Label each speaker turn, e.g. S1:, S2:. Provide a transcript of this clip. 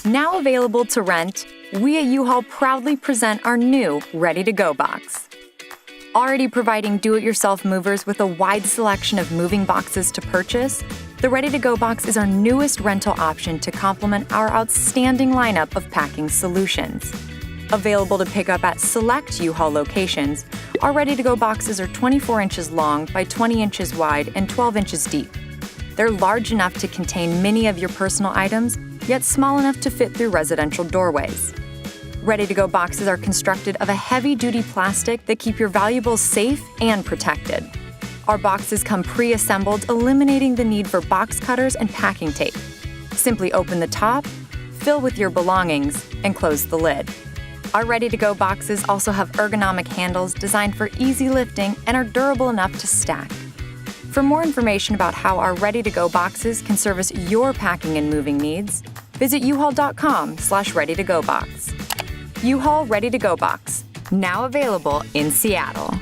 S1: Now available to rent, we at U-Haul proudly present our new Ready-to-Go box. Already providing do-it-yourself movers with a wide selection of moving boxes to purchase, the Ready-to-Go box is our newest rental option to complement our outstanding lineup of packing solutions. Available to pick up at select U-Haul locations, our Ready-to-Go boxes are 24 inches long by 20 inches wide and 12 inches deep. They're large enough to contain many of your personal items, yet small enough to fit through residential doorways. Ready-to-Go boxes are constructed of a heavy-duty plastic that keep your valuables safe and protected. Our boxes come pre-assembled, eliminating the need for box cutters and packing tape. Simply open the top, fill with your belongings, and close the lid. Our Ready-to-Go boxes also have ergonomic handles designed for easy lifting and are durable enough to stack. For more information about how our Ready-to-Go boxes can service your packing and moving needs, visit uhaul.com/ready-to-go box. U-Haul Ready-to-Go box, now available in Seattle.